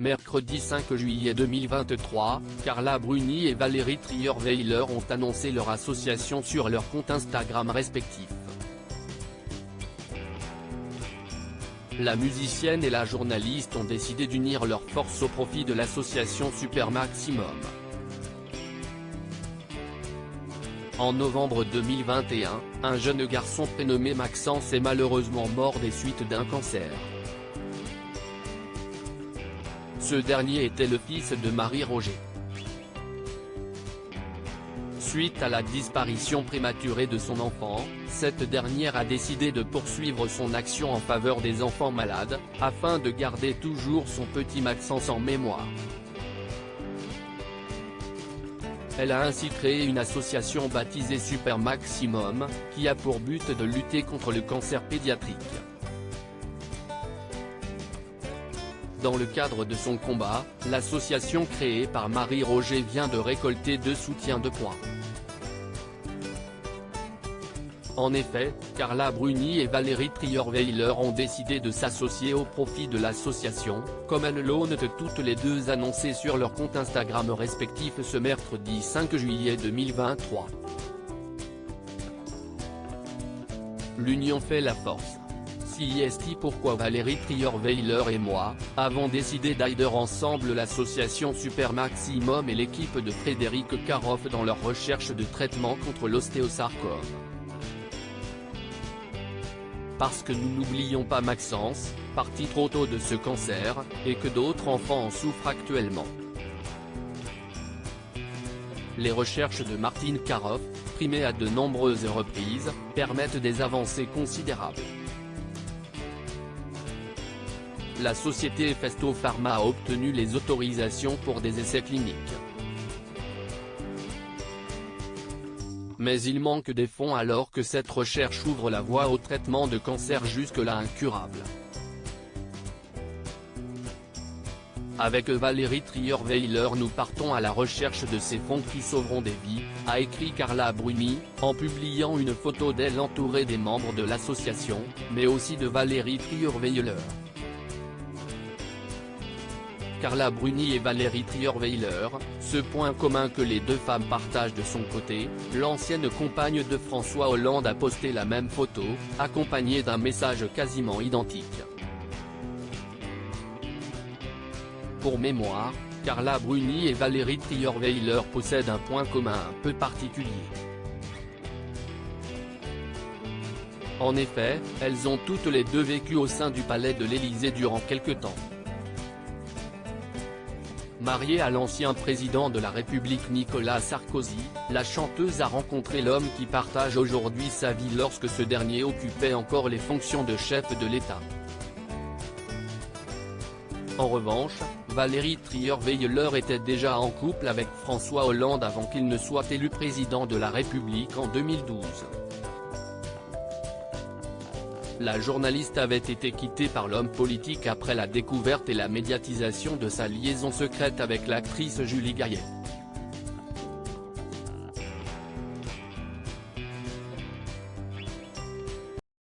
Mercredi 5 juillet 2023, Carla Bruni et Valérie Trierweiler ont annoncé leur association sur leurs comptes Instagram respectifs. La musicienne et la journaliste ont décidé d'unir leurs forces au profit de l'association Super Maximum. En novembre 2021, un jeune garçon prénommé Maxence est malheureusement mort des suites d'un cancer. Ce dernier était le fils de Marie-Roger. Suite à la disparition prématurée de son enfant, cette dernière a décidé de poursuivre son action en faveur des enfants malades, afin de garder toujours son petit Maxence en mémoire. Elle a ainsi créé une association baptisée Super Maximum, qui a pour but de lutter contre le cancer pédiatrique. Dans le cadre de son combat, l'association créée par Marie-Roger vient de récolter 2 soutiens de points. En effet, Carla Bruni et Valérie Trierweiler ont décidé de s'associer au profit de l'association, comme elles l'ont toutes les deux annoncé sur leurs comptes Instagram respectifs ce mercredi 5 juillet 2023. L'union fait la force. Si est pourquoi Valérie Trierweiler et moi, avons décidé d'aider ensemble l'association Super Maximum et l'équipe de Frédéric Karoff dans leur recherche de traitement contre l'ostéosarcome. Parce que nous n'oublions pas Maxence, parti trop tôt de ce cancer, et que d'autres enfants en souffrent actuellement. Les recherches de Martine Karoff, primée à de nombreuses reprises, permettent des avancées considérables. La société Festo Pharma a obtenu les autorisations pour des essais cliniques. Mais il manque des fonds alors que cette recherche ouvre la voie au traitement de cancers jusque-là incurables. Avec Valérie Trierweiler nous partons à la recherche de ces fonds qui sauveront des vies, a écrit Carla Bruni, en publiant une photo d'elle entourée des membres de l'association, mais aussi de Valérie Trierweiler. Carla Bruni et Valérie Trierweiler, ce point commun que les deux femmes partagent de son côté, l'ancienne compagne de François Hollande a posté la même photo, accompagnée d'un message quasiment identique. Pour mémoire, Carla Bruni et Valérie Trierweiler possèdent un point commun un peu particulier. En effet, elles ont toutes les deux vécu au sein du palais de l'Élysée durant quelque temps. Mariée à l'ancien président de la République Nicolas Sarkozy, la chanteuse a rencontré l'homme qui partage aujourd'hui sa vie lorsque ce dernier occupait encore les fonctions de chef de l'État. En revanche, Valérie Trierweiler était déjà en couple avec François Hollande avant qu'il ne soit élu président de la République en 2012. La journaliste avait été quittée par l'homme politique après la découverte et la médiatisation de sa liaison secrète avec l'actrice Julie Gaillet.